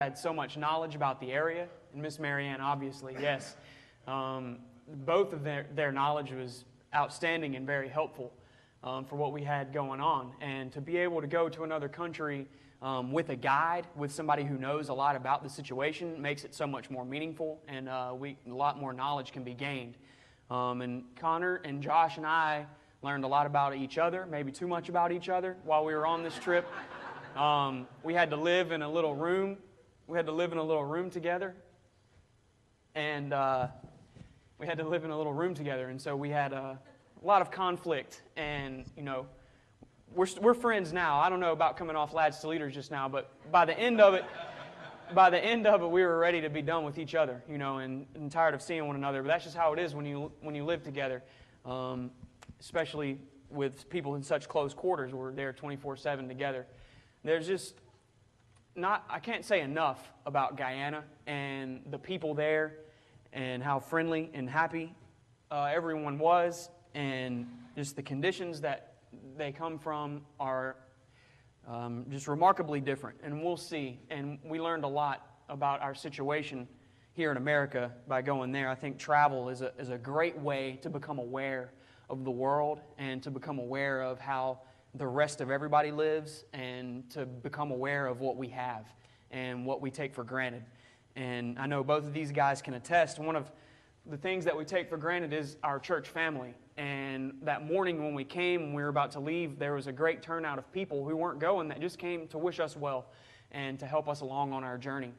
had so much knowledge about the area, and Miss Marianne, obviously, yes. Both of their knowledge was outstanding and very helpful for what we had going on. And to be able to go to another country with a guide, with somebody who knows a lot about the situation, makes it so much more meaningful, and a lot more knowledge can be gained. And Connor and Josh and I learned a lot about each other, maybe too much about each other while we were on this trip. We had to live in a little room. We had to live in a little room together, and and so we had a lot of conflict. And we're friends now. I don't know about coming off lads to leaders just now, but by the end of it, we were ready to be done with each other, and tired of seeing one another. But that's just how it is when you live together, especially with people in such close quarters. We're there 24/7 together. There's just I can't say enough about Guyana and the people there and how friendly and happy everyone was, and just the conditions that they come from are just remarkably different. And we'll see. And we learned a lot about our situation here in America by going there. I think travel is a great way to become aware of the world and to become aware of how the rest of everybody lives, and to become aware of what we have and what we take for granted. And I know both of these guys can attest. One of the things that we take for granted is our church family. And that morning when we came and we were about to leave, there was a great turnout of people who weren't going that just came to wish us well and to help us along on our journey.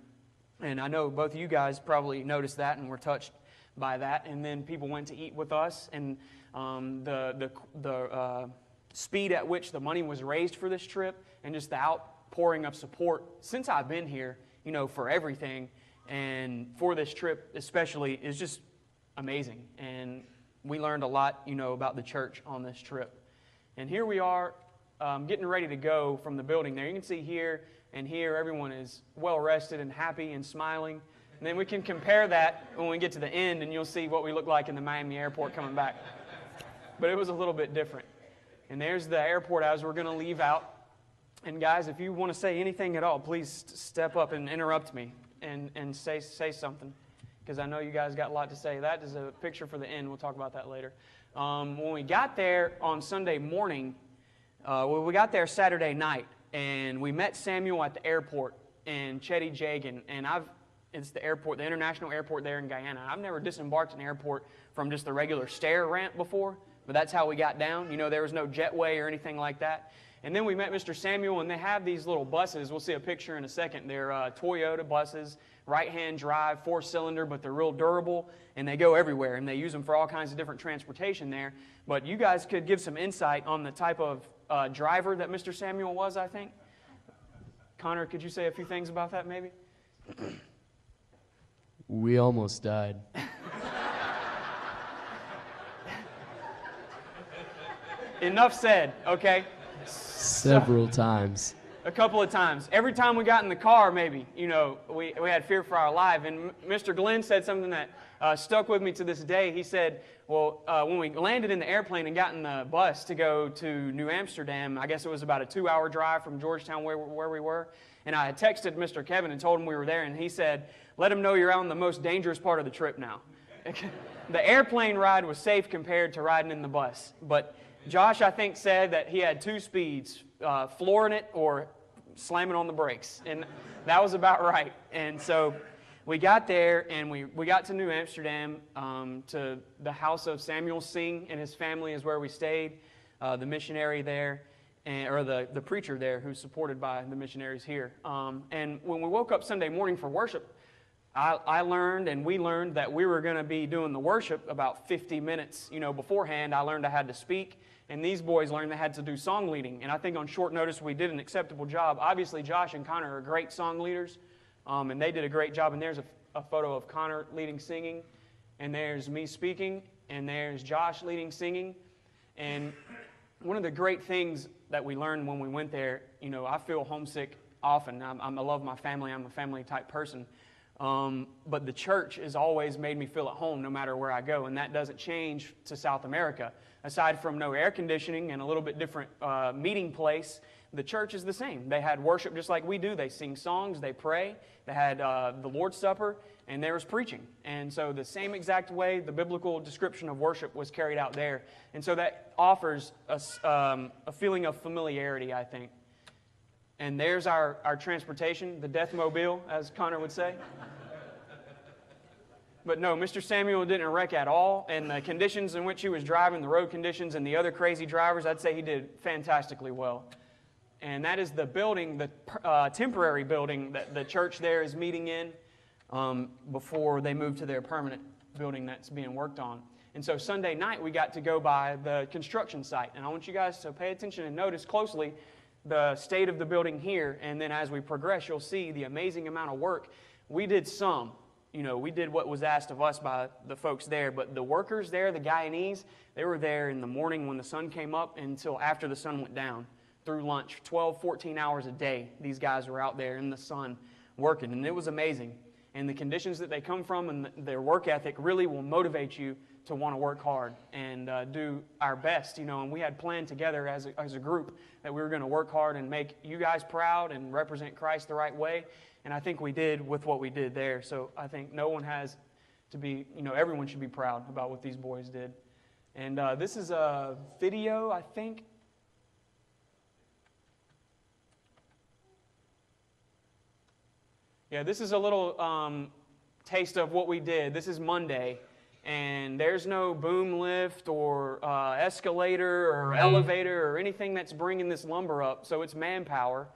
And I know both of you guys probably noticed that and were touched by that. And then people went to eat with us, and the speed at which the money was raised for this trip, and just the outpouring of support since I've been here, for everything and for this trip especially, is just amazing. And we learned a lot, about the church on this trip. And here we are getting ready to go from the building there. You can see here and here everyone is well rested and happy and smiling. And then we can compare that when we get to the end, and you'll see what we look like in the Miami airport coming back. But it was a little bit different. And there's the airport as we're going to leave out. And guys, if you want to say anything at all, please step up and interrupt me and say something, because I know you guys got a lot to say. That is a picture for the end. We'll talk about that later. When we got there on Sunday morning, we got there Saturday night, and we met Samuel at the airport in Chetty Jagan. And it's the airport, the international airport there in Guyana. I've never disembarked an airport from just the regular stair ramp before, but that's how we got down. There was no jetway or anything like that. And then we met Mr. Samuel, and they have these little buses. We'll see a picture in a second. They're Toyota buses, right-hand drive, 4-cylinder, but they're real durable, and they go everywhere, and they use them for all kinds of different transportation there. But you guys could give some insight on the type of driver that Mr. Samuel was, I think. Connor, could you say a few things about that, maybe? We almost died. Enough said, okay? Several times. A couple of times. Every time we got in the car, maybe, we had fear for our life. And Mr. Glenn said something that stuck with me to this day. He said, when we landed in the airplane and got in the bus to go to New Amsterdam, I guess it was about a 2-hour drive from Georgetown where we were, and I had texted Mr. Kevin and told him we were there, and he said, let him know you're on the most dangerous part of the trip now. The airplane ride was safe compared to riding in the bus, but Josh, I think, said that he had 2 speeds, flooring it or slamming on the brakes, and that was about right. And so we got there, and we got to New Amsterdam, to the house of Samuel Singh and his family is where we stayed, the missionary there, or the preacher there who's supported by the missionaries here. And when we woke up Sunday morning for worship, I learned, and we learned, that we were going to be doing the worship about 50 minutes, beforehand. I learned I had to speak, and these boys learned they had to do song leading. And I think on short notice we did an acceptable job. Obviously, Josh and Connor are great song leaders, and they did a great job. And there's a photo of Connor leading singing, and there's me speaking, and there's Josh leading singing. And one of the great things that we learned when we went there, I feel homesick often. I love my family. I'm a family type person. But the church has always made me feel at home no matter where I go, and that doesn't change to South America. Aside from no air conditioning and a little bit different meeting place, the church is the same. They had worship just like we do. They sing songs, they pray, they had the Lord's Supper, and there was preaching. And so the same exact way the biblical description of worship was carried out there. And so that offers us a feeling of familiarity, I think. And there's our transportation, the Deathmobile, as Connor would say. But no, Mr. Samuel didn't wreck at all, and the conditions in which he was driving, the road conditions, and the other crazy drivers, I'd say he did fantastically well. And that is the building, the temporary building that the church there is meeting in before they move to their permanent building that's being worked on. And so Sunday night we got to go by the construction site, and I want you guys to pay attention and notice closely the state of the building here, and then as we progress you'll see the amazing amount of work. We did some. We did what was asked of us by the folks there, but the workers there, the Guyanese, they were there in the morning when the sun came up until after the sun went down through lunch. 12, 14 hours a day, these guys were out there in the sun working, and it was amazing. And the conditions that they come from and their work ethic really will motivate you to want to work hard and do our best, and we had planned together as a group that we were going to work hard and make you guys proud and represent Christ the right way. And I think we did with what we did there. So I think no one has to be, everyone should be proud about what these boys did. And this is a video, I think. Yeah, this is a little taste of what we did. This is Monday. And there's no boom lift or escalator or elevator or anything that's bringing this lumber up. So it's manpower.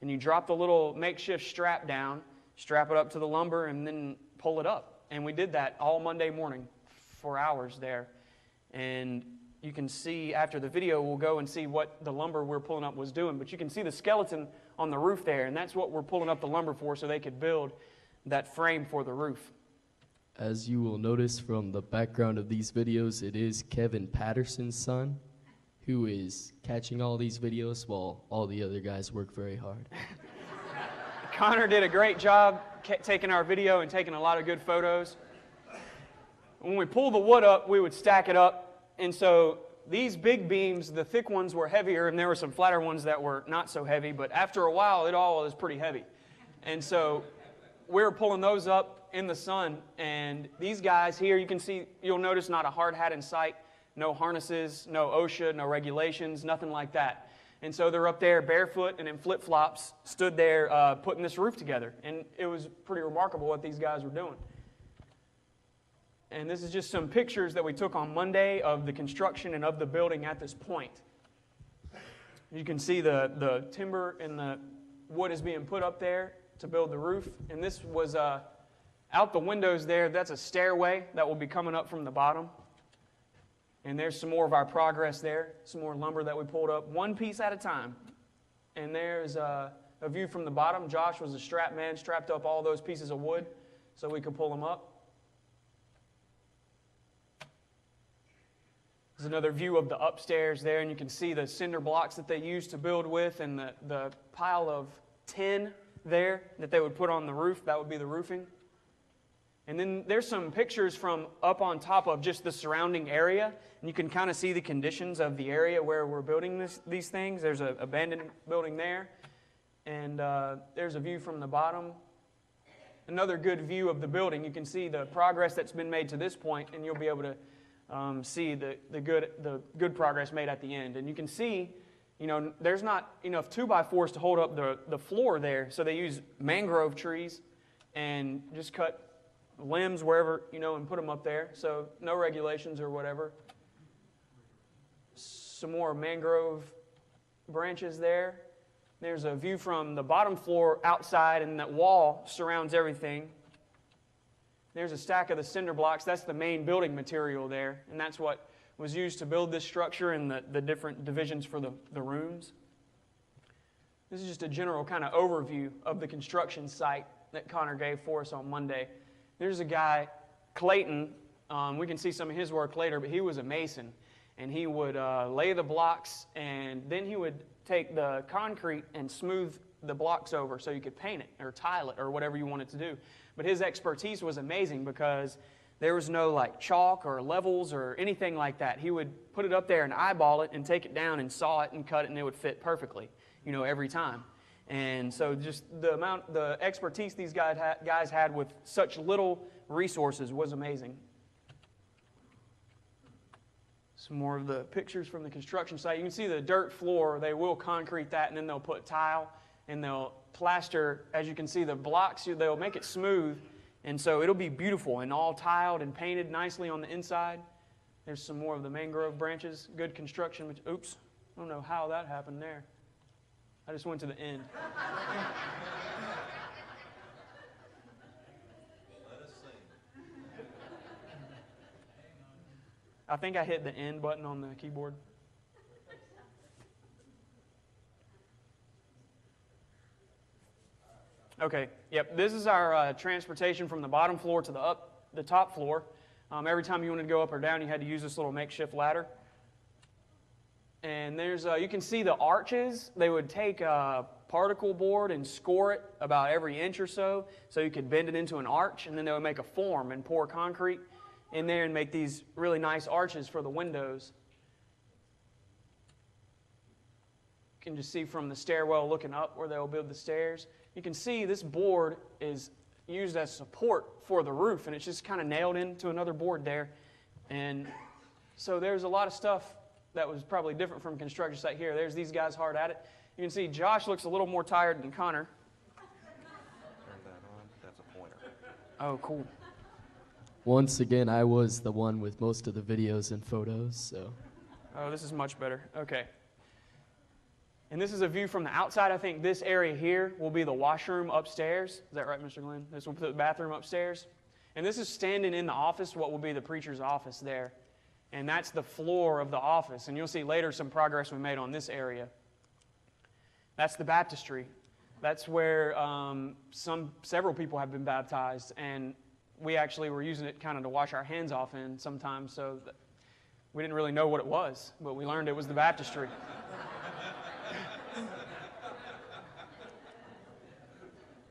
And you drop the little makeshift strap down, strap it up to the lumber, and then pull it up. And we did that all Monday morning for hours there. And you can see after the video, we'll go and see what the lumber we're pulling up was doing. But you can see the skeleton on the roof there, and that's what we're pulling up the lumber for, so they could build that frame for the roof. As you will notice from the background of these videos, it is Kevin Patterson's son who is catching all these videos while all the other guys work very hard. Connor did a great job taking our video and taking a lot of good photos. When we pull the wood up, we would stack it up. And so these big beams, the thick ones were heavier, and there were some flatter ones that were not so heavy. But after a while, it all was pretty heavy. And so we were pulling those up in the sun. And these guys here, you can see, you'll notice not a hard hat in sight. No harnesses, no OSHA, no regulations, nothing like that. And so they're up there barefoot and in flip-flops, stood there putting this roof together. And it was pretty remarkable what these guys were doing. And this is just some pictures that we took on Monday of the construction and of the building at this point. You can see the timber and the wood is being put up there to build the roof. And this was out the windows there. That's a stairway that will be coming up from the bottom. And there's some more of our progress there, some more lumber that we pulled up, one piece at a time. And there's a view from the bottom. Josh was a strap man, strapped up all those pieces of wood so we could pull them up. There's another view of the upstairs there, and you can see the cinder blocks that they used to build with and the pile of tin there that they would put on the roof. That would be the roofing. And then there's some pictures from up on top of just the surrounding area. And you can kind of see the conditions of the area where we're building these things. There's an abandoned building there. And there's a view from the bottom. Another good view of the building. You can see the progress that's been made to this point, and you'll be able to see the good progress made at the end. And you can see, there's not enough 2x4s to hold up the floor there. So they use mangrove trees and just cut limbs wherever, and put them up there. So no regulations or whatever. Some more mangrove branches there. There's a view from the bottom floor outside, and that wall surrounds everything. There's a stack of the cinder blocks. That's the main building material there, and that's what was used to build this structure and the different divisions for the rooms. This is just a general kind of overview of the construction site that Connor gave for us on Monday. There's a guy, Clayton. We can see some of his work later, but he was a mason. And he would lay the blocks, and then he would take the concrete and smooth the blocks over so you could paint it or tile it or whatever you wanted to do. But his expertise was amazing because there was no like chalk or levels or anything like that. He would put it up there and eyeball it and take it down and saw it and cut it, and it would fit perfectly, every time. And so just the expertise these guys had with such little resources was amazing. Some more of the pictures from the construction site. You can see the dirt floor. They will concrete that, and then they'll put tile, and they'll plaster, as you can see, the blocks. They'll make it smooth, and so it'll be beautiful and all tiled and painted nicely on the inside. There's some more of the mangrove branches. Good construction. Oops, I don't know how that happened there. I just went to the end. I think I hit the end button on the keyboard. Okay, yep, this is our transportation from the bottom floor to the top floor. Every time you wanted to go up or down, you had to use this little makeshift ladder. And there's, you can see the arches. They would take a particle board and score it about every inch or so you could bend it into an arch, and then they would make a form and pour concrete in there and make these really nice arches for the windows. You can just see from the stairwell looking up where they'll build the stairs. You can see this board is used as support for the roof, and it's just kind of nailed into another board there. And so there's a lot of stuff that was probably different from construction site here. There's these guys hard at it. You can see Josh looks a little more tired than Connor. Turn that on. That's a pointer. Oh, cool. Once again, I was the one with most of the videos and photos, so. Oh, this is much better. Okay. And this is a view from the outside. I think this area here will be the washroom upstairs. Is that right, Mr. Glenn? This will be the bathroom upstairs. And this is standing in the office, what will be the preacher's office there. And that's the floor of the office. And you'll see later some progress we made on this area. That's the baptistry. That's where several people have been baptized. And we actually were using it kind of to wash our hands off in sometimes, so that we didn't really know what it was, but we learned it was the baptistry.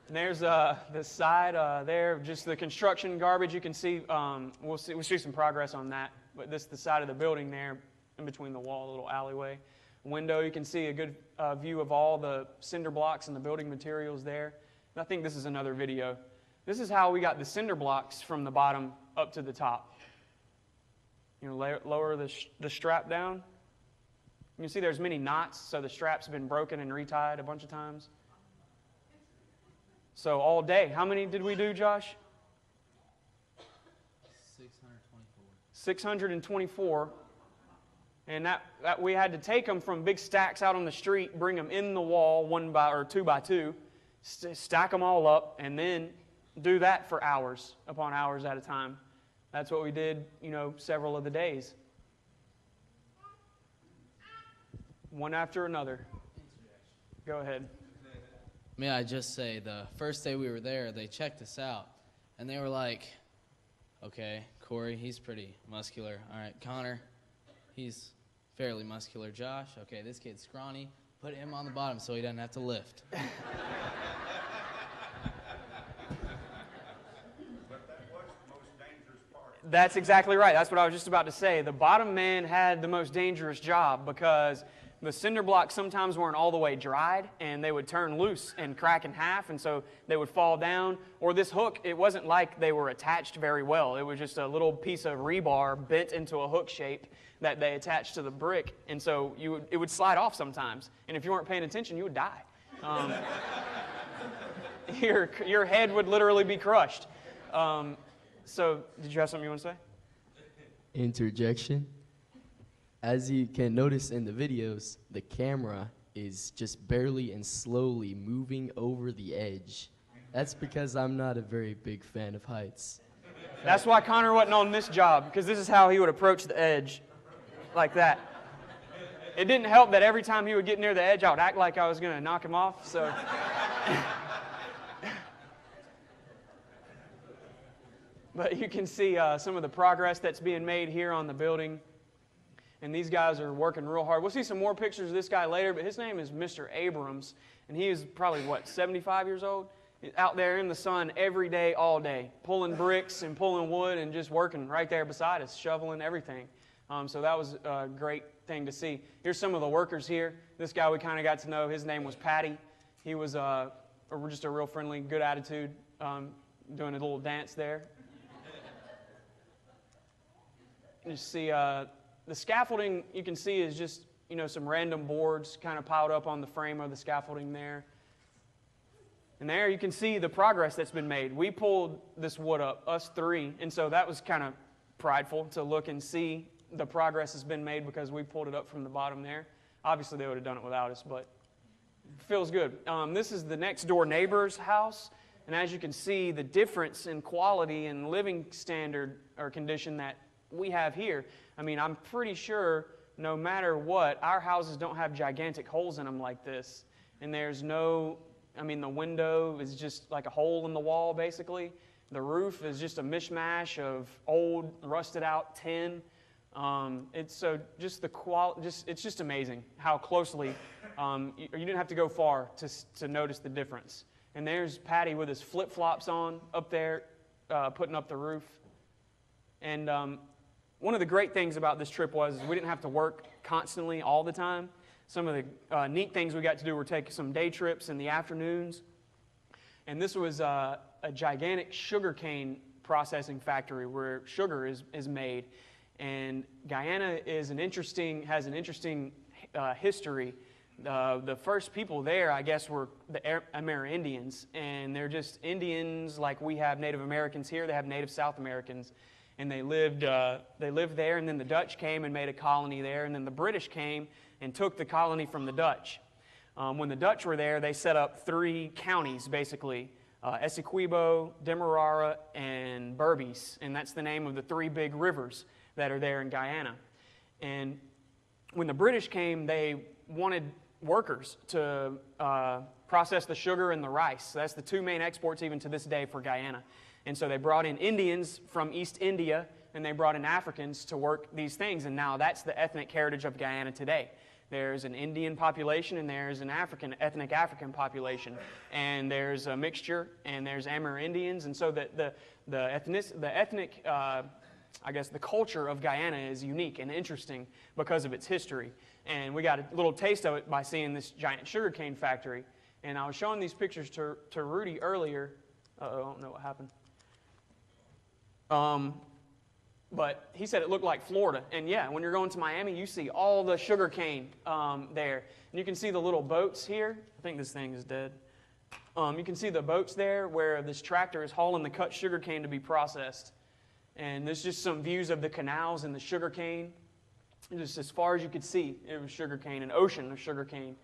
And there's the side there, just the construction garbage. You can see, we'll see some progress on that. But this is the side of the building there, in between the wall, a little alleyway. Window, you can see a good view of all the cinder blocks and the building materials there. And I think this is another video. This is how we got the cinder blocks from the bottom up to the top. Lower the strap down. You can see there's many knots, so the strap's been broken and retied a bunch of times. So all day, how many did we do, Josh? 624. And that we had to take them from big stacks out on the street, bring them in the wall 2 by 2, stack them all up, and then do that for hours upon hours at a time. That's what we did, several of the days. One after another. Go ahead. May I just say, the first day we were there, they checked us out, and they were like, okay, Corey, he's pretty muscular. All right, Connor, he's fairly muscular. Josh, okay, this kid's scrawny. Put him on the bottom so he doesn't have to lift. But that was the most dangerous part. That's exactly right. That's what I was just about to say. The bottom man had the most dangerous job because the cinder blocks sometimes weren't all the way dried, and they would turn loose and crack in half, and so they would fall down. Or this hook, it wasn't like they were attached very well. It was just a little piece of rebar bent into a hook shape that they attached to the brick, and so it would slide off sometimes. And if you weren't paying attention, you would die. Your head would literally be crushed. So, did you have something you want to say? Interjection. As you can notice in the videos, the camera is just barely and slowly moving over the edge. That's because I'm not a very big fan of heights. That's why Connor wasn't on this job, because this is how he would approach the edge, like that. It didn't help that every time he would get near the edge, I would act like I was going to knock him off, so... But you can see some of the progress that's being made here on the building. And these guys are working real hard. We'll see some more pictures of this guy later, but his name is Mr. Abrams. And he is probably, 75 years old? Out there in the sun every day, all day, pulling bricks and pulling wood and just working right there beside us, shoveling everything. So that was a great thing to see. Here's some of the workers here. This guy we kind of got to know. His name was Patty. He was just a real friendly, good attitude, doing a little dance there. You see the scaffolding you can see is just, some random boards kind of piled up on the frame of the scaffolding there. And there you can see the progress that's been made. We pulled this wood up, us three, and so that was kind of prideful to look and see the progress has been made because we pulled it up from the bottom there. Obviously, they would have done it without us, but it feels good. This is the next door neighbor's house, and as you can see, the difference in quality and living standard or condition that we have here. I mean, I'm pretty sure no matter what, our houses don't have gigantic holes in them like this, and there's no... the window is just like a hole in the wall, basically. The roof is just a mishmash of old, rusted out tin. It's just amazing how closely you didn't have to go far to notice the difference. And there's Patty with his flip-flops on up there, putting up the roof. And one of the great things about this trip was we didn't have to work constantly all the time. Some of the neat things we got to do were take some day trips in the afternoons. And this was a gigantic sugarcane processing factory where sugar is made. And Guyana has an interesting history. The first people there, I guess, were the Amerindians. And they're just Indians like we have Native Americans here. They have Native South Americans. And they lived there, and then the Dutch came and made a colony there, and then the British came and took the colony from the Dutch. When the Dutch were there, they set up 3 counties, basically, Essequibo, Demerara, and Berbice, and that's the name of the 3 big rivers that are there in Guyana. And when the British came, they wanted workers to process the sugar and the rice. So that's the 2 main exports even to this day for Guyana. And so they brought in Indians from East India, and they brought in Africans to work these things. And now that's the ethnic heritage of Guyana today. There's an Indian population, and there's an ethnic African population. And there's a mixture, and there's Amerindians. And so the culture of Guyana is unique and interesting because of its history. And we got a little taste of it by seeing this giant sugarcane factory. And I was showing these pictures to Rudy earlier. I don't know what happened. But he said it looked like Florida. And yeah, when you're going to Miami, you see all the sugar cane there. And you can see the little boats here. I think this thing is dead. You can see the boats there where this tractor is hauling the cut sugar cane to be processed. And there's just some views of the canals and the sugar cane. Just as far as you could see, it was sugar cane, an ocean of sugar cane.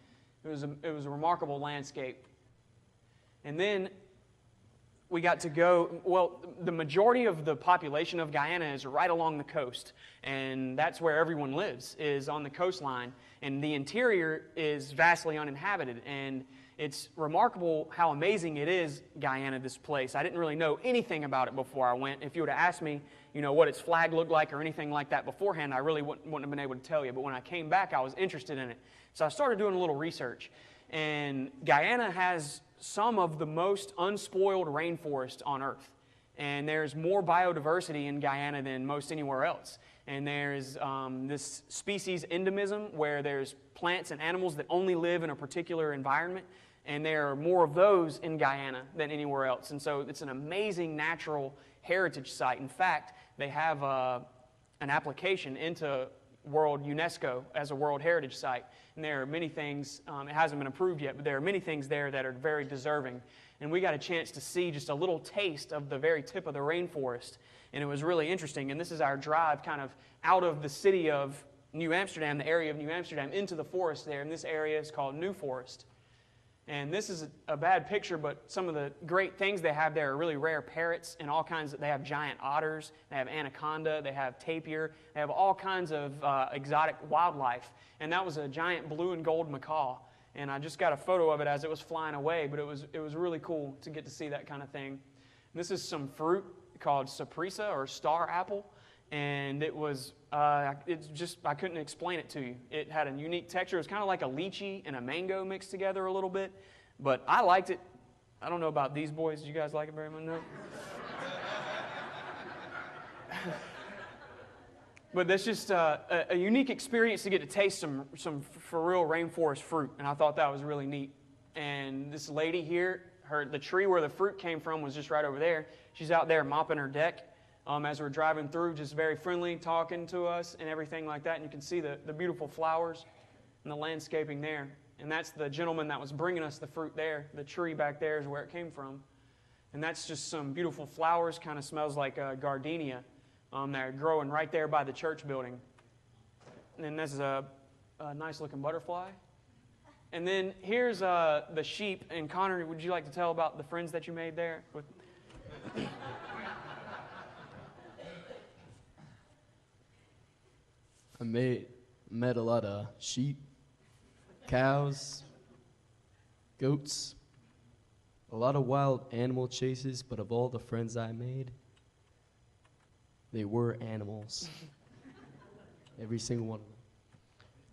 It was a remarkable landscape. And then we got to go, the majority of the population of Guyana is right along the coast, and that's where everyone lives, is on the coastline, and the interior is vastly uninhabited, and it's remarkable how amazing it is, Guyana, this place. I didn't really know anything about it before I went. If you would have asked me, what its flag looked like or anything like that beforehand, I really wouldn't have been able to tell you, but when I came back, I was interested in it. So I started doing a little research, and Guyana has some of the most unspoiled rainforest on Earth. And there's more biodiversity in Guyana than most anywhere else. And there's this species endemism where there's plants and animals that only live in a particular environment. And there are more of those in Guyana than anywhere else. And so it's an amazing natural heritage site. In fact, they have an application into UNESCO as a World Heritage Site. And there are many things, it hasn't been approved yet, but there are many things there that are very deserving. And we got a chance to see just a little taste of the very tip of the rainforest. And it was really interesting. And this is our drive kind of out of the city of New Amsterdam, the area of New Amsterdam, into the forest there. And this area is called New Forest. And this is a bad picture, but some of the great things they have there are really rare parrots and all kinds of, they have giant otters, they have anaconda, they have tapir, they have all kinds of exotic wildlife. And that was a giant blue and gold macaw. And I just got a photo of it as it was flying away, but it was really cool to get to see that kind of thing. And this is some fruit called saprissa or star apple. and it was, it's just, I couldn't explain it to you. It had a unique texture. It was kind of like a lychee and a mango mixed together a little bit, but I liked it. I don't know about these boys. Did you guys like it very much? No? But that's just a unique experience to get to taste some for real rainforest fruit, and I thought that was really neat. And this lady here, the tree where the fruit came from was just right over there. She's out there mopping her deck as we're driving through, just very friendly, talking to us and everything like that. And you can see the beautiful flowers and the landscaping there. And that's the gentleman that was bringing us the fruit there. The tree back there is where it came from. And that's just some beautiful flowers, kind of smells like gardenia. They're growing right there by the church building. And then there's a nice-looking butterfly. And then here's the sheep. And Connor, would you like to tell about the friends that you made there? I met a lot of sheep, cows, goats, a lot of wild animal chases, but of all the friends I made, they were animals. Every single one of them.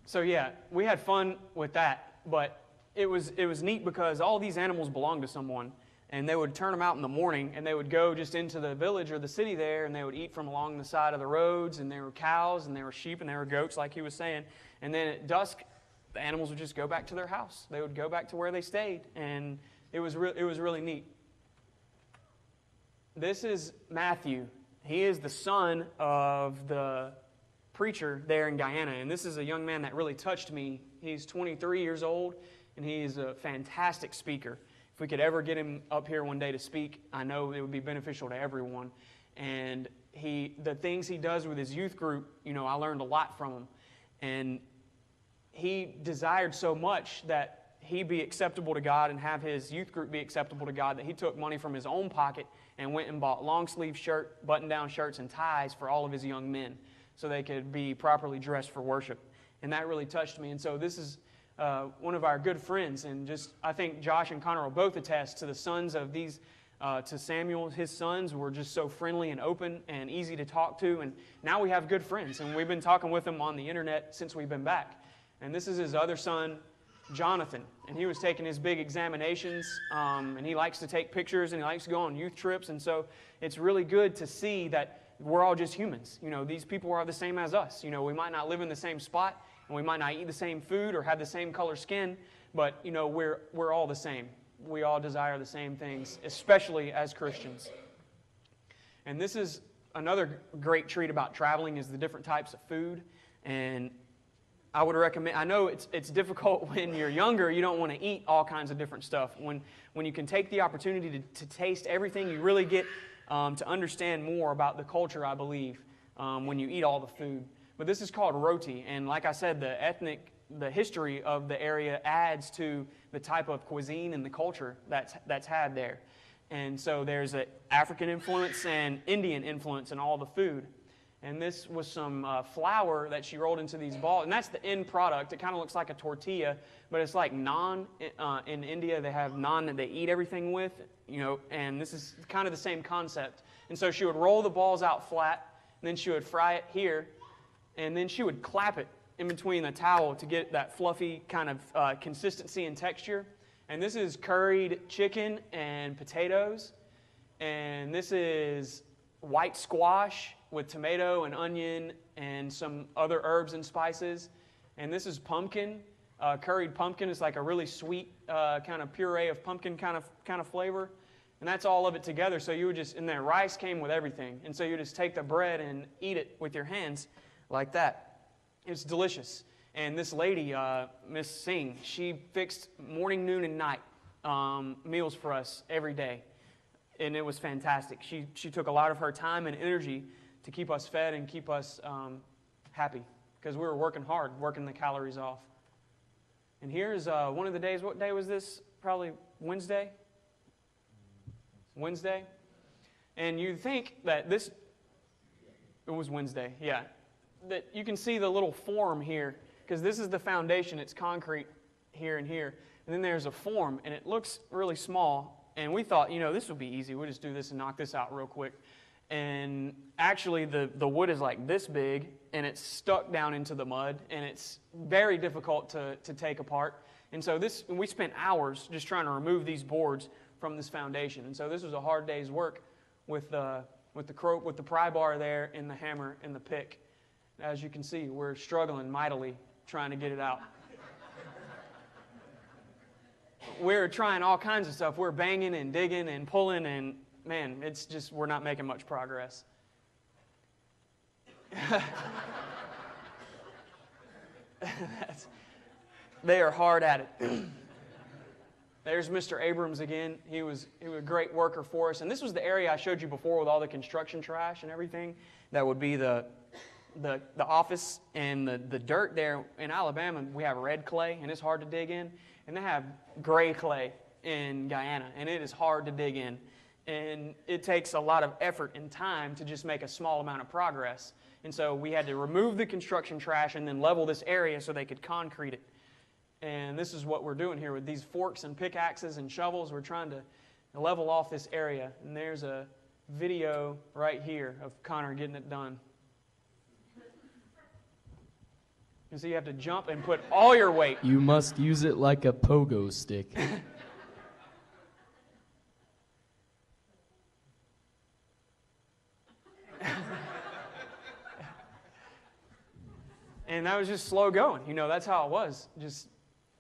So yeah, we had fun with that, but it was neat because all these animals belonged to someone, and they would turn them out in the morning, and they would go just into the village or the city there, and they would eat from along the side of the roads, and there were cows, and there were sheep, and there were goats, like he was saying. And then at dusk, the animals would just go back to their house. They would go back to where they stayed, and it was really neat. This is Matthew. He is the son of the preacher there in Guyana, and this is a young man that really touched me. He's 23 years old, and he's a fantastic speaker. If we could ever get him up here one day to speak, I know it would be beneficial to everyone. And the things he does with his youth group, I learned a lot from him. And he desired so much that he be acceptable to God and have his youth group be acceptable to God that he took money from his own pocket and went and bought long-sleeve shirt, button-down shirts, and ties for all of his young men so they could be properly dressed for worship. And that really touched me. And so this is one of our good friends. And I think Josh and Connor will both attest to the sons of these, to Samuel. His sons were just so friendly and open and easy to talk to. And now we have good friends. And we've been talking with them on the internet since we've been back. And this is his other son, Jonathan, and he was taking his big examinations, and he likes to take pictures, and he likes to go on youth trips, and so it's really good to see that we're all just humans. These people are the same as us. We might not live in the same spot, and we might not eat the same food or have the same color skin, but, we're all the same. We all desire the same things, especially as Christians. And this is another great treat about traveling is the different types of food, and I would recommend, I know it's difficult when you're younger, you don't want to eat all kinds of different stuff. When you can take the opportunity to taste everything, you really get to understand more about the culture, I believe, when you eat all the food. But this is called roti, and like I said, the history of the area adds to the type of cuisine and the culture that's had there. And so there's an African influence and Indian influence in all the food. And this was some flour that she rolled into these balls. And that's the end product. It kind of looks like a tortilla, but it's like naan. In India, they have naan that they eat everything with, and this is kind of the same concept. And so she would roll the balls out flat, and then she would fry it here, and then she would clap it in between the towel to get that fluffy kind of consistency and texture. And this is curried chicken and potatoes. And this is white squash with tomato and onion and some other herbs and spices. And this is pumpkin, curried pumpkin. It's like a really sweet kind of puree of pumpkin kind of flavor. And that's all of it together. So you would just, and then rice came with everything. And so you just take the bread and eat it with your hands like that. It's delicious. And this lady, Miss Singh, she fixed morning, noon, and night meals for us every day. And it was fantastic. She took a lot of her time and energy to keep us fed and keep us happy because we were working hard, working the calories off. And here's one of the days. What day was this? Probably Wednesday? Wednesday? And you'd think that it was Wednesday, yeah. That you can see the little form here because this is the foundation. It's concrete here and here. And then there's a form, and it looks really small. And we thought, this would be easy. We'll just do this and knock this out real quick. And actually the wood is like this big, and it's stuck down into the mud, and it's very difficult to take apart. And so we spent hours just trying to remove these boards from this foundation. And so this was a hard day's work with the pry bar there and the hammer and the pick. As you can see, we're struggling mightily trying to get it out. We're trying all kinds of stuff. We're banging and digging and pulling, and man, it's just, we're not making much progress. They are hard at it. There's Mr. Abrams again. He was a great worker for us. And this was the area I showed you before with all the construction trash and everything. That would be the office and the dirt there. In Alabama, we have red clay, and it's hard to dig in. And they have gray clay in Guyana, and it is hard to dig in. And it takes a lot of effort and time to just make a small amount of progress. And so we had to remove the construction trash and then level this area so they could concrete it. And this is what we're doing here with these forks and pickaxes and shovels. We're trying to level off this area. And there's a video right here of Connor getting it done. And so you have to jump and put all your weight. You must use it like a pogo stick. And that was just slow going. You know, that's how it was.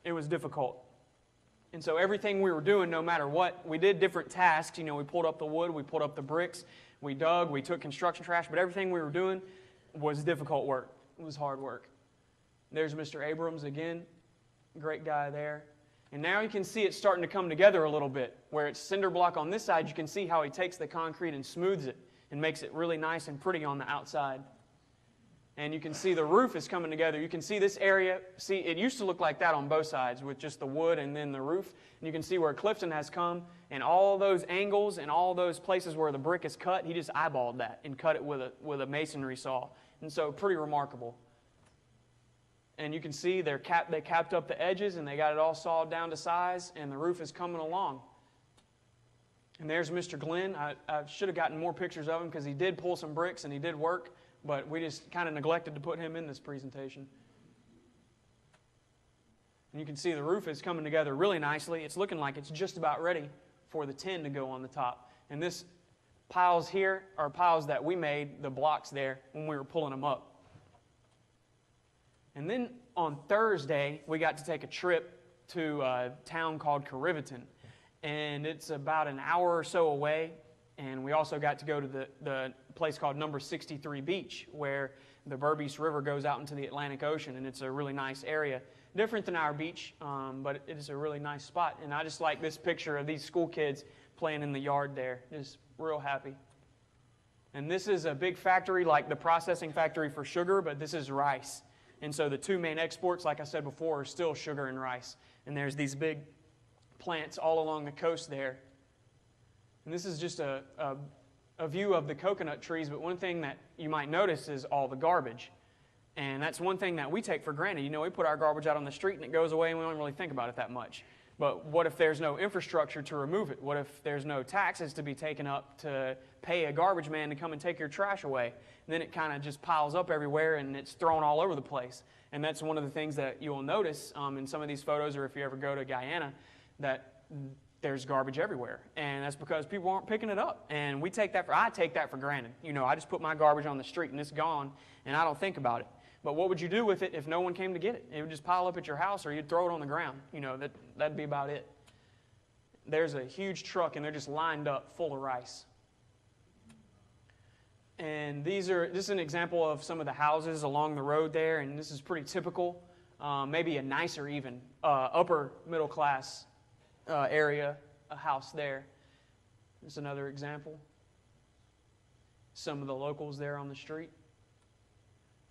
It was difficult. And so everything we were doing, no matter what, we did different tasks. You know, we pulled up the wood, we pulled up the bricks, we dug, we took construction trash, but everything we were doing was difficult work. It was hard work. There's Mr. Abrams again, great guy there. And now you can see it starting to come together a little bit. Where it's cinder block on this side, you can see how he takes the concrete and smooths it and makes it really nice and pretty on the outside. And you can see the roof is coming together. You can see this area. See, it used to look like that on both sides with just the wood and then the roof. And you can see where Clifton has come, and all those angles and all those places where the brick is cut, he just eyeballed that and cut it with a masonry saw. And so pretty remarkable. And you can see they capped up the edges, and they got it all sawed down to size, and the roof is coming along. And there's Mr. Glenn. I should have gotten more pictures of him because he did pull some bricks and he did work. But we just kind of neglected to put him in this presentation. And you can see the roof is coming together really nicely. It's looking like it's just about ready for the tin to go on the top. And this piles here are piles that we made, the blocks there, when we were pulling them up. And then on Thursday, we got to take a trip to a town called Riverton. And it's about an hour or so away. And we also got to go to the place called Number 63 Beach, where the Berbice River goes out into the Atlantic Ocean, and it's a really nice area. Different than our beach, but it is a really nice spot. And I just like this picture of these school kids playing in the yard there. Just real happy. And this is a big factory, like the processing factory for sugar, but this is rice. And so the two main exports, like I said before, are still sugar and rice. And there's these big plants all along the coast there. And this is just a view of the coconut trees, but one thing that you might notice is all the garbage. And that's one thing that we take for granted. You know, we put our garbage out on the street and it goes away and we don't really think about it that much. But what if there's no infrastructure to remove it? What if there's no taxes to be taken up to pay a garbage man to come and take your trash away? And then it kind of just piles up everywhere and it's thrown all over the place. And that's one of the things that you will notice in some of these photos, or if you ever go to Guyana, that there's garbage everywhere. And that's because people aren't picking it up. And I take that for granted. You know, I just put my garbage on the street and it's gone and I don't think about it. But what would you do with it if no one came to get it? It would just pile up at your house, or you'd throw it on the ground. You know, that'd be about it. There's a huge truck and they're just lined up full of rice. And this is an example of some of the houses along the road there, and this is pretty typical. Maybe a nicer even, upper middle class area, a house there. There's another example. Some of the locals there on the street.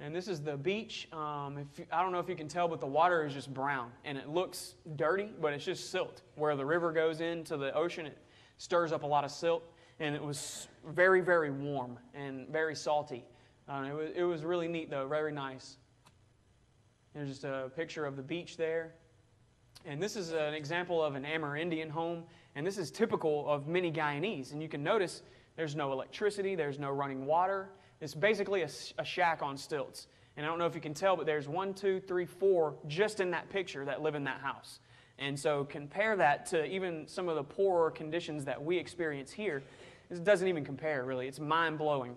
And this is the beach. I don't know if you can tell, but the water is just brown. And it looks dirty, but it's just silt. Where the river goes into the ocean, it stirs up a lot of silt. And it was very, very warm and very salty. It was really neat, though, very nice. There's just a picture of the beach there. And this is an example of an Amerindian home. And this is typical of many Guyanese. And you can notice there's no electricity, there's no running water. It's basically a shack on stilts. And I don't know if you can tell, but there's 1, 2, 3, 4 just in that picture that live in that house. And so compare that to even some of the poorer conditions that we experience here. It doesn't even compare, really. It's mind-blowing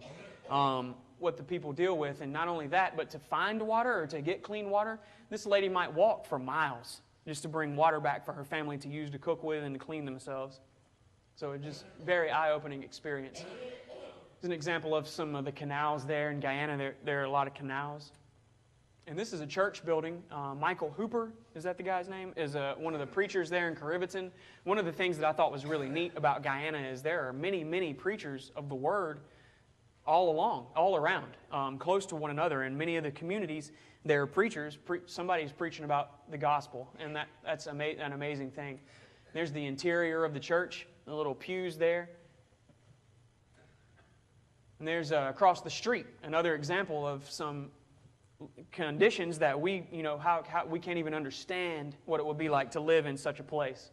what the people deal with. And not only that, but to find water or to get clean water, this lady might walk for miles just to bring water back for her family to use to cook with and to clean themselves. So it's just very eye-opening experience. It's an example of some of the canals there in Guyana. There are a lot of canals. And this is a church building. Michael Hooper, is that the guy's name? Is one of the preachers there in Caribbean. One of the things that I thought was really neat about Guyana is there are many, many preachers of the Word all around, close to one another. In many of the communities, there are preachers. Somebody's preaching about the gospel, and that's an amazing thing. There's the interior of the church, the little pews there. And there's across the street another example of some conditions that we, how we can't even understand what it would be like to live in such a place.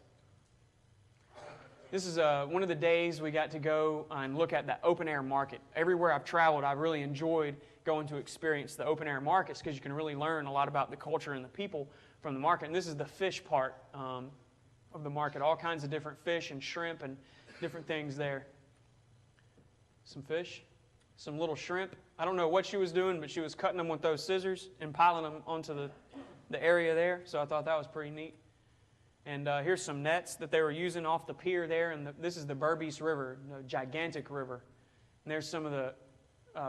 This is one of the days we got to go and look at that open-air market. Everywhere I've traveled, I've really enjoyed going to experience the open-air markets because you can really learn a lot about the culture and the people from the market. And this is the fish part of the market. All kinds of different fish and shrimp and different things there. Some fish, some little shrimp. I don't know what she was doing, but she was cutting them with those scissors and piling them onto the area there. So I thought that was pretty neat. And here's some nets that they were using off the pier there. And this is the Berbice River, a gigantic river. And there's some of the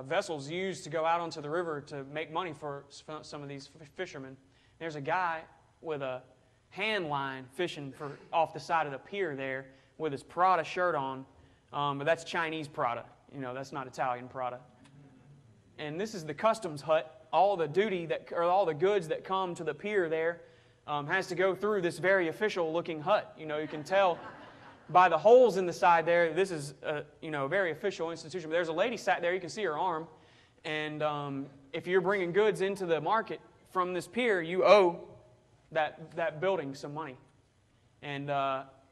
vessels used to go out onto the river to make money for some of these fishermen. There's a guy with a hand line fishing off the side of the pier there with his Prada shirt on. But that's Chinese Prada. That's not Italian Prada. And this is the customs hut. All the all the goods that come to the pier there has to go through this very official-looking hut. You can tell by the holes in the side there, this is a very official institution. But there's a lady sat there. You can see her arm. And if you're bringing goods into the market from this pier, you owe that building some money. And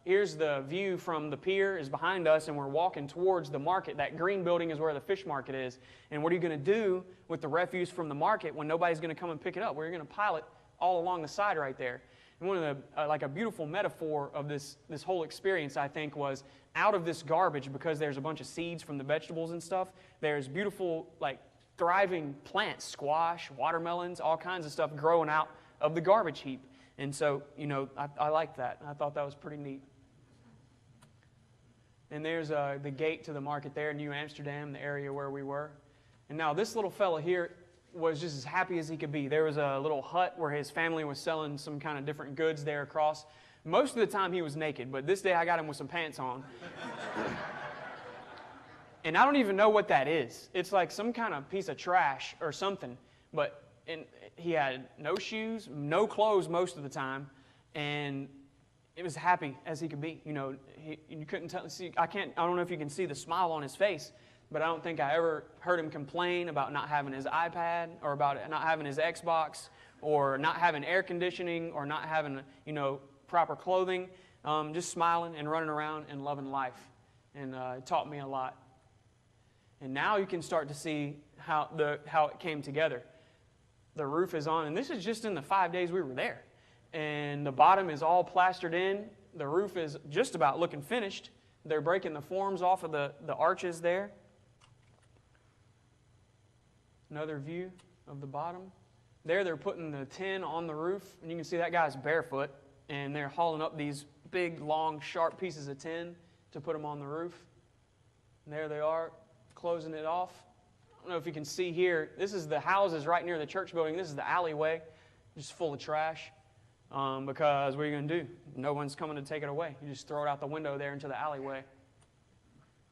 here's the view from the pier is behind us, and we're walking towards the market. That green building is where the fish market is. And what are you going to do with the refuse from the market when nobody's going to come and pick it up? Well, you're going to pile it all along the side right there. And one of the, like a beautiful metaphor of this whole experience, I think, was out of this garbage, because there's a bunch of seeds from the vegetables and stuff, there's beautiful, thriving plants, squash, watermelons, all kinds of stuff growing out of the garbage heap. And so, I liked that. I thought that was pretty neat. And there's the gate to the market there, New Amsterdam, the area where we were. And now this little fella here was just as happy as he could be. There was a little hut where his family was selling some kind of different goods there across. Most of the time he was naked, but this day I got him with some pants on. And I don't even know what that is. It's like some kind of piece of trash or something. And he had no shoes, no clothes most of the time, and it was happy as he could be. You couldn't tell. I don't know if you can see the smile on his face, but I don't think I ever heard him complain about not having his iPad, or about not having his Xbox, or not having air conditioning, or not having proper clothing. Just smiling and running around and loving life, and it taught me a lot. And now you can start to see how it came together. The roof is on, and this is just in the 5 days we were there. And the bottom is all plastered in. The roof is just about looking finished. They're breaking the forms off of the arches there. Another view of the bottom. There they're putting the tin on the roof, and you can see that guy's barefoot, and they're hauling up these big, long, sharp pieces of tin to put them on the roof. And there they are, closing it off. I don't know if you can see here. This is the houses right near the church building. This is the alleyway, just full of trash. Because what are you going to do? No one's coming to take it away. You just throw it out the window there into the alleyway.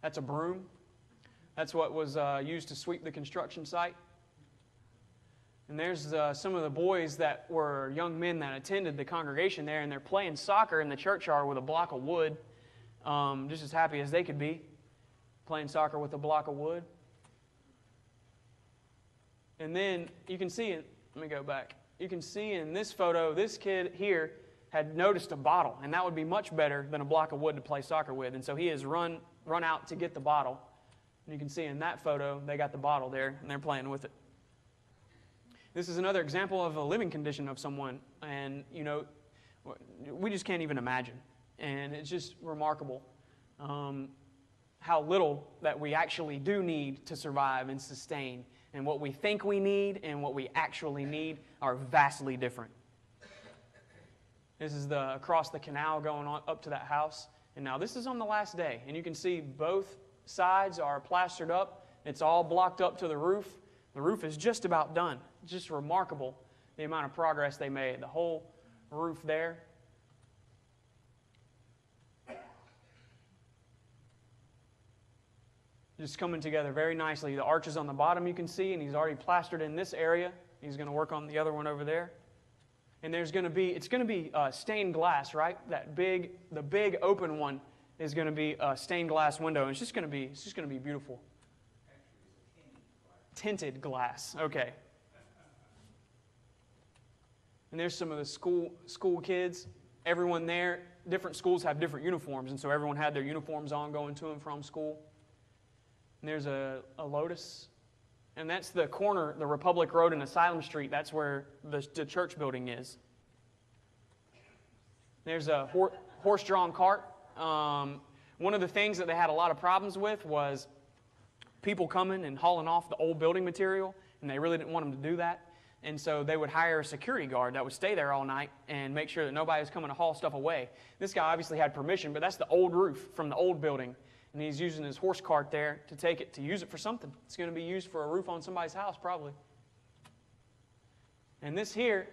That's a broom. That's what was used to sweep the construction site. And there's some of the boys that were young men that attended the congregation there, and they're playing soccer in the churchyard with a block of wood, just as happy as they could be, playing soccer with a block of wood. And then you can see it. Let me go back. You can see in this photo, this kid here had noticed a bottle, and that would be much better than a block of wood to play soccer with. And so he has run out to get the bottle. And you can see in that photo, they got the bottle there, and they're playing with it. This is another example of a living condition of someone, and, you know, we just can't even imagine. And it's just remarkable how little that we actually do need to survive and sustain. And what we think we need and what we actually need are vastly different. This is across the canal going on up to that house. And now this is on the last day. And you can see both sides are plastered up. It's all blocked up to the roof. The roof is just about done. It's just remarkable the amount of progress they made. The whole roof there. Just coming together very nicely. The arches on the bottom you can see, and he's already plastered in this area. He's going to work on the other one over there. And it's going to be stained glass, right? The big open one is going to be a stained glass window, and it's just going to be beautiful. Tinted glass. Okay. And there's some of the school kids. Everyone there, different schools have different uniforms, and so everyone had their uniforms on going to and from school. And there's a Lotus. And that's the corner, the Republic Road and Asylum Street. That's where the church building is. There's a horse-drawn cart. One of the things that they had a lot of problems with was people coming and hauling off the old building material, and they really didn't want them to do that. And so they would hire a security guard that would stay there all night and make sure that nobody was coming to haul stuff away. This guy obviously had permission, but that's the old roof from the old building. And he's using his horse cart there to take it, to use it for something. It's going to be used for a roof on somebody's house, probably. And this here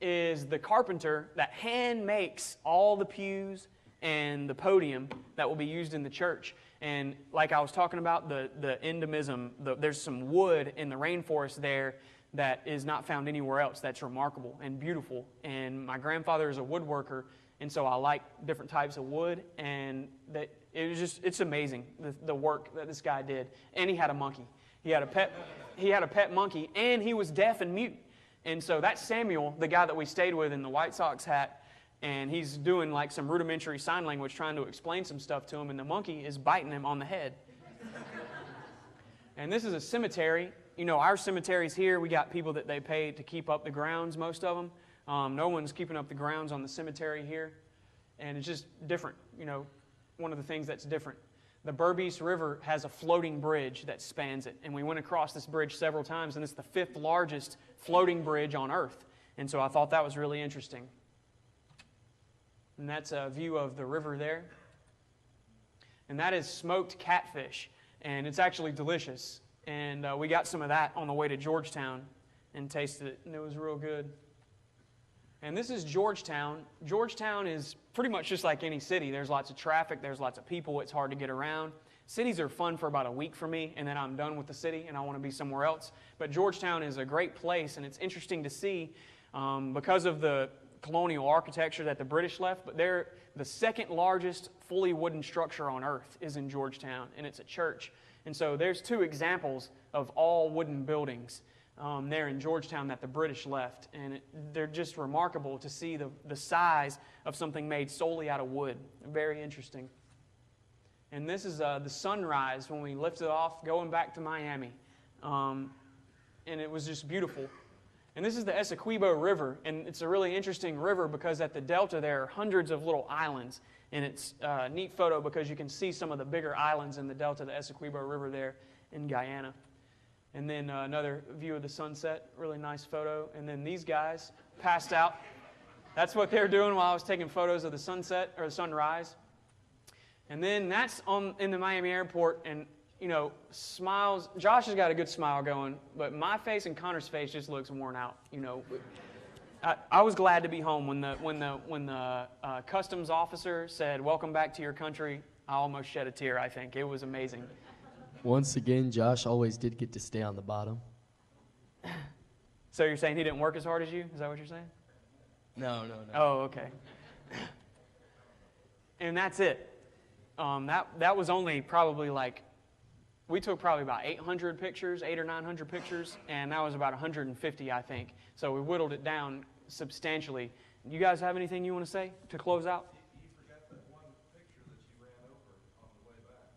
is the carpenter that hand makes all the pews and the podium that will be used in the church. And like I was talking about, the endemism, there's some wood in the rainforest there that is not found anywhere else. That's remarkable and beautiful. And my grandfather is a woodworker, and so I like different types of wood, and that it's amazing the work that this guy did. And he had a monkey. He had a pet monkey, and he was deaf and mute. And so that's Samuel, the guy that we stayed with in the White Sox hat, and he's doing like some rudimentary sign language trying to explain some stuff to him, and the monkey is biting him on the head. And this is a cemetery. You know, our cemeteries here, we got people that they pay to keep up the grounds, most of them. No one's keeping up the grounds on the cemetery here. And it's just different, you know, one of the things that's different. The Berbice River has a floating bridge that spans it. And we went across this bridge several times, and it's the 5th largest floating bridge on Earth. And so I thought that was really interesting. And that's a view of the river there. And that is smoked catfish. And it's actually delicious. And we got some of that on the way to Georgetown and tasted it, and it was real good. And this is Georgetown. Georgetown is pretty much just like any city. There's lots of traffic. There's lots of people. It's hard to get around. Cities are fun for about a week for me, and then I'm done with the city, and I want to be somewhere else. But Georgetown is a great place, and it's interesting to see because of the colonial architecture that the British left. But they're the 2nd largest fully wooden structure on Earth is in Georgetown, and it's a church. And so there's 2 examples of all wooden buildings there in Georgetown that the British left. And they're just remarkable to see the size of something made solely out of wood. Very interesting. And this is the sunrise when we lifted off going back to Miami. And it was just beautiful. And this is the Essequibo River. And it's a really interesting river because at the delta there are hundreds of little islands. And it's a neat photo because you can see some of the bigger islands in the delta of the Essequibo River there in Guyana. And then another view of the sunset, really nice photo. And then these guys passed out. That's what they're doing while I was taking photos of the sunset or the sunrise. And then that's in the Miami airport, and you know, smiles. Josh has got a good smile going, but my face and Connor's face just looks worn out. You know, I was glad to be home when the customs officer said, "Welcome back to your country." I almost shed a tear. I think it was amazing. Once again, Josh always did get to stay on the bottom. So you're saying he didn't work as hard as you? Is that what you're saying? No. Oh, okay. And that's it. That was only probably like, we took probably about 800 pictures, 800 or 900 pictures, and that was about 150, I think. So we whittled it down substantially. You guys have anything you want to say to close out? You forgot that one picture that you ran over on the way back.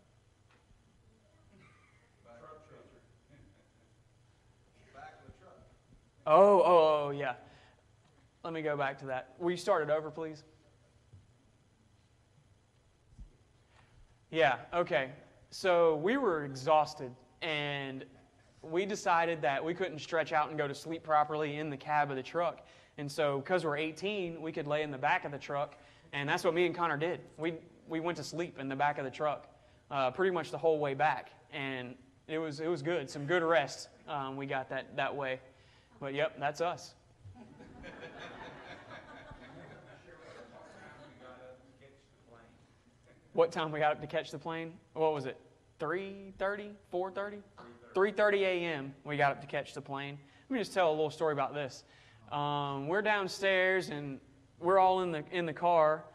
Truck chaser. Back of the truck. Oh, yeah. Let me go back to that. Will you start it over, please? Yeah, okay. So we were exhausted, and we decided that we couldn't stretch out and go to sleep properly in the cab of the truck. And so because we're 18, we could lay in the back of the truck, and that's what me and Connor did. We went to sleep in the back of the truck pretty much the whole way back, and it was good. Some good rest we got that way. But yep, that's us. What time we got up to catch the plane? What was it? 3:30? 4:30? 3:30 a.m. we got up to catch the plane. Let me just tell a little story about this. We're downstairs and we're all in the car,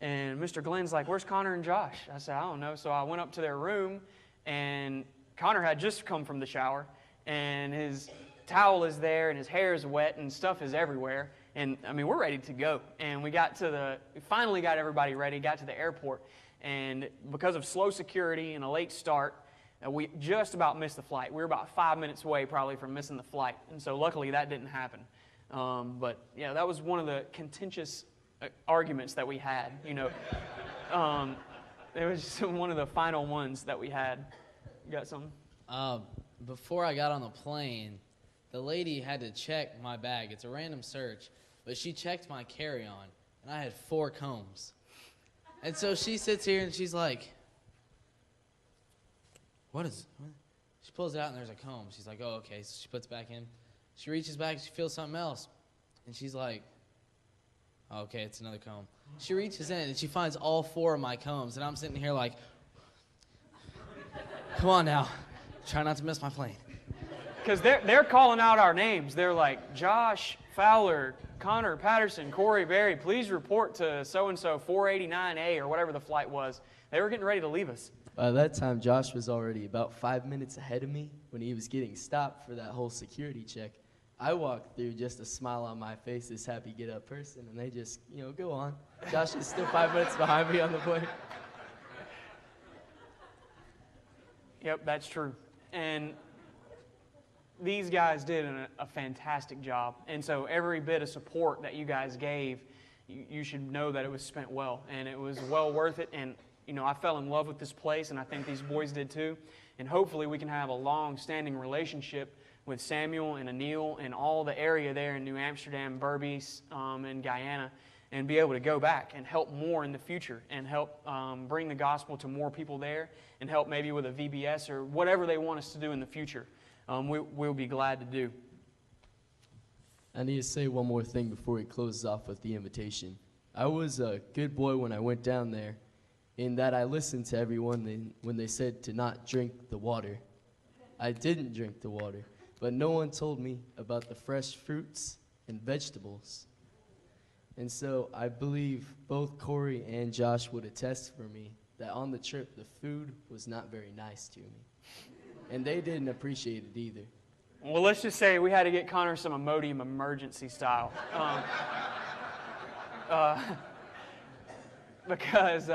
and Mr. Glenn's like, "Where's Connor and Josh?" I said, "I don't know." So I went up to their room, and Connor had just come from the shower, and his towel is there, and his hair is wet, and stuff is everywhere. And I mean, we're ready to go. And we finally got everybody ready, got to the airport. And because of slow security and a late start, we just about missed the flight. We were about 5 minutes away probably from missing the flight. And so luckily that didn't happen. But yeah, that was one of the contentious arguments that we had, you know. It was just one of the final ones that we had. You got something? Before I got on the plane, the lady had to check my bag. It's a random search, but she checked my carry-on, and I had 4 combs. And so she sits here and she's like, what? She pulls it out and there's a comb. She's like, oh, okay. So she puts it back in. She reaches back, she feels something else. And she's like, oh, okay, it's another comb. She reaches in and she finds all 4 of my combs. And I'm sitting here like, come on now. Try not to miss my plane. Because they're calling out our names. They're like, Josh Fowler, Connor Patterson, Corey Berry, please report to so-and-so 489A or whatever the flight was. They were getting ready to leave us. By that time, Josh was already about 5 minutes ahead of me when he was getting stopped for that whole security check. I walked through just a smile on my face, this happy get-up person, and they just, go on. Josh is still 5 minutes behind me on the plane. Yep, that's true. And these guys did a fantastic job. And so every bit of support that you guys gave, you should know that it was spent well. And it was well worth it. And, I fell in love with this place, and I think these boys did too. And hopefully we can have a long-standing relationship with Samuel and Anil and all the area there in New Amsterdam, Berbice, and Guyana, and be able to go back and help more in the future and help bring the gospel to more people there and help maybe with a VBS or whatever they want us to do in the future. We'll be glad to do. I need to say one more thing before he closes off with the invitation. I was a good boy when I went down there, in that I listened to everyone when they said to not drink the water. I didn't drink the water, but no one told me about the fresh fruits and vegetables. And so I believe both Corey and Josh would attest for me that on the trip, the food was not very nice to me. And they didn't appreciate it either. Well, let's just say we had to get Connor some Imodium emergency style. Because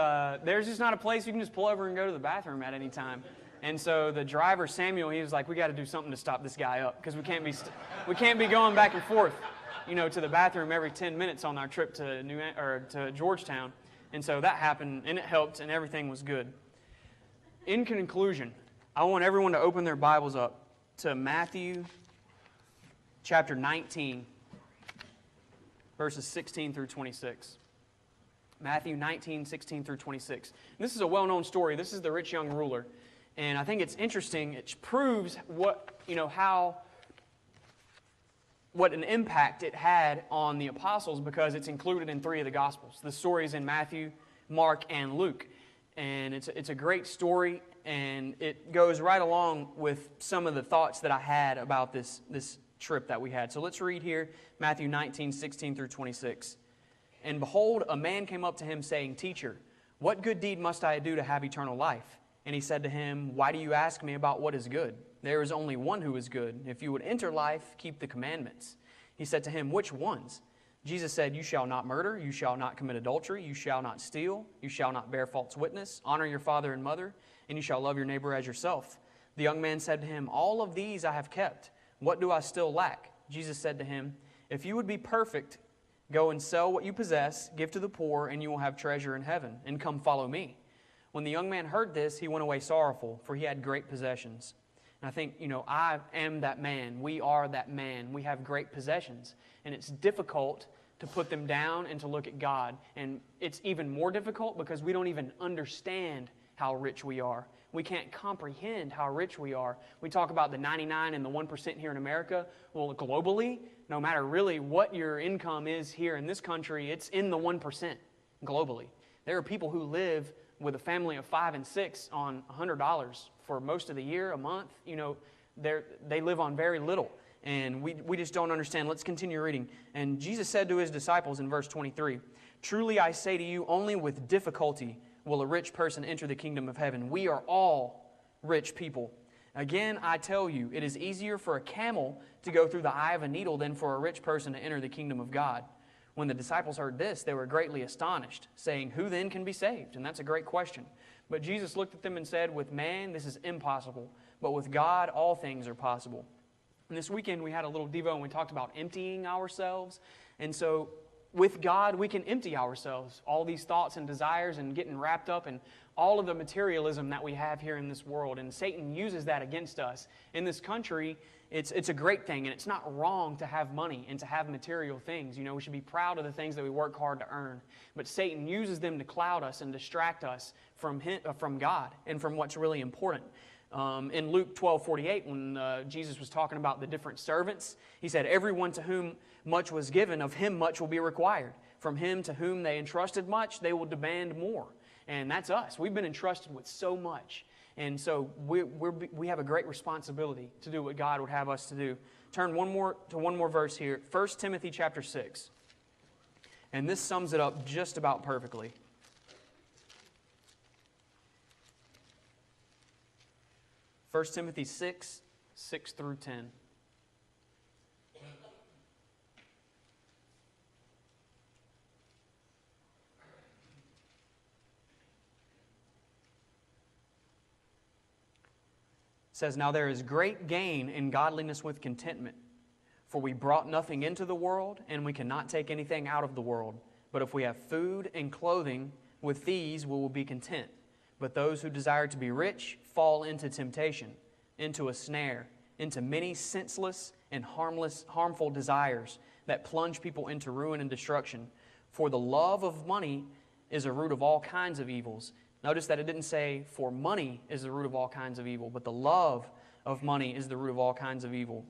there's just not a place you can just pull over and go to the bathroom at any time. And so the driver, Samuel, he was like, we got to do something to stop this guy up because we can't be going back and forth, to the bathroom every 10 minutes on our trip to Georgetown. And so that happened, and it helped, and everything was good. In conclusion, I want everyone to open their Bibles up to Matthew chapter 19, verses 16 through 26. Matthew 19, 16 through 26. And this is a well-known story. This is the rich young ruler. And I think it's interesting. It proves what an impact it had on the apostles because it's included in 3 of the Gospels. The story is in Matthew, Mark, and Luke. And it's a great story, and it goes right along with some of the thoughts that I had about this trip that we had. So let's read here, Matthew 19, 16 through 26. And behold, a man came up to him saying, Teacher, what good deed must I do to have eternal life? And he said to him, Why do you ask me about what is good? There is only one who is good. If you would enter life, keep the commandments. He said to him, Which ones? Jesus said, "You shall not murder, you shall not commit adultery, you shall not steal, you shall not bear false witness, honor your father and mother, and you shall love your neighbor as yourself." The young man said to him, "All of these I have kept. What do I still lack?" Jesus said to him, "If you would be perfect, go and sell what you possess, give to the poor, and you will have treasure in heaven, and come follow me." When the young man heard this, he went away sorrowful, for he had great possessions. And I think, I am that man. We are that man. We have great possessions. And it's difficult to put them down and to look at God. And it's even more difficult because we don't even understand how rich we are. We can't comprehend how rich we are. We talk about the 99 and the 1% here in America. Well, globally, no matter really what your income is here in this country, it's in the 1% globally. There are people who live with a family of 5 and 6 on $100 for most of the year, a month. They live on very little. And we just don't understand. Let's continue reading. And Jesus said to his disciples in verse 23, "Truly I say to you, only with difficulty will a rich person enter the kingdom of heaven." We are all rich people. "Again, I tell you, it is easier for a camel to go through the eye of a needle than for a rich person to enter the kingdom of God." When the disciples heard this, they were greatly astonished, saying, "Who then can be saved?" And that's a great question. But Jesus looked at them and said, "With man this is impossible, but with God all things are possible." And this weekend we had a little devo and we talked about emptying ourselves. And so with God we can empty ourselves. All these thoughts and desires and getting wrapped up in all of the materialism that we have here in this world. And Satan uses that against us. In this country, it's a great thing, and it's not wrong to have money and to have material things. We should be proud of the things that we work hard to earn. But Satan uses them to cloud us and distract us from God and from what's really important. In Luke 12:48, when Jesus was talking about the different servants, he said, "Everyone to whom much was given, of him much will be required. From him to whom they entrusted much, they will demand more." And that's us. We've been entrusted with so much. And so we have a great responsibility to do what God would have us to do. Turn one more verse here. 1 Timothy chapter 6. And this sums it up just about perfectly. 1 Timothy 6, 6 through 10. It says, "Now there is great gain in godliness with contentment. For we brought nothing into the world, and we cannot take anything out of the world. But if we have food and clothing, with these we will be content. But those who desire to be rich fall into temptation, into a snare, into many senseless and harmful desires that plunge people into ruin and destruction. For the love of money is a root of all kinds of evils." Notice that it didn't say, "For money is the root of all kinds of evil," but the love of money is the root of all kinds of evil.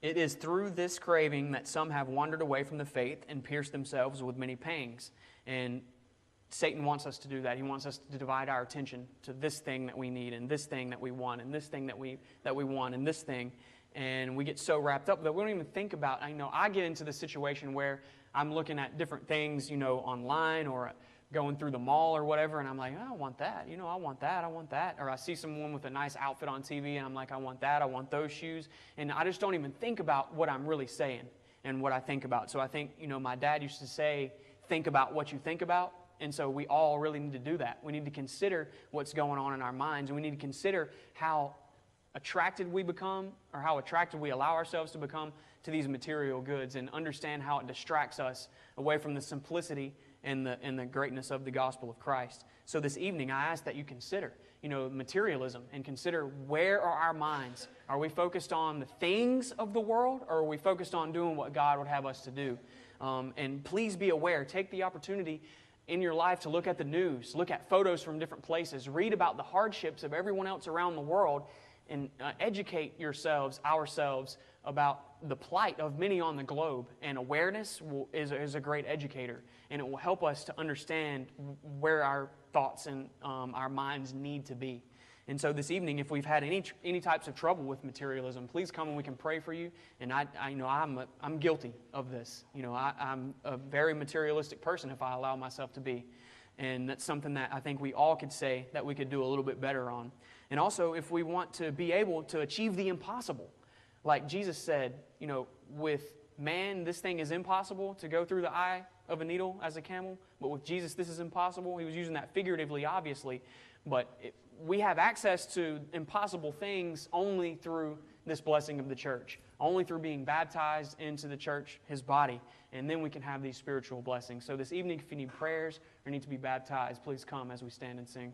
"It is through this craving that some have wandered away from the faith and pierced themselves with many pangs." And Satan wants us to do that. He wants us to divide our attention to this thing that we need and this thing that we want and this thing that we want and this thing. And we get so wrapped up that we don't even think about, I get into the situation where I'm looking at different things, online or going through the mall or whatever, and I'm like, "Oh, I want that, I want that, I want that." Or I see someone with a nice outfit on TV, and I'm like, "I want that, I want those shoes." And I just don't even think about what I'm really saying and what I think about. So I think, my dad used to say, "Think about what you think about." And so we all really need to do that. We need to consider what's going on in our minds, and we need to consider how attracted we become, or how attracted we allow ourselves to become to these material goods, and understand how it distracts us away from the simplicity and the greatness of the gospel of Christ. So this evening, I ask that you consider, materialism, and consider, where are our minds? Are we focused on the things of the world, or are we focused on doing what God would have us to do? And please be aware. Take the opportunity in your life to look at the news, look at photos from different places, read about the hardships of everyone else around the world, and educate ourselves about the plight of many on the globe. And awareness is a great educator, and it will help us to understand where our thoughts and our minds need to be. And so this evening, if we've had any types of trouble with materialism, please come and we can pray for you. And I'm guilty of this. I'm a very materialistic person if I allow myself to be. And that's something that I think we all could say that we could do a little bit better on. And also, if we want to be able to achieve the impossible, like Jesus said, with man, this thing is impossible to go through the eye of a needle as a camel. But with Jesus, this is impossible. He was using that figuratively, obviously. But we have access to impossible things only through this blessing of the church, only through being baptized into the church, His body. And then we can have these spiritual blessings. So this evening, if you need prayers or need to be baptized, please come as we stand and sing.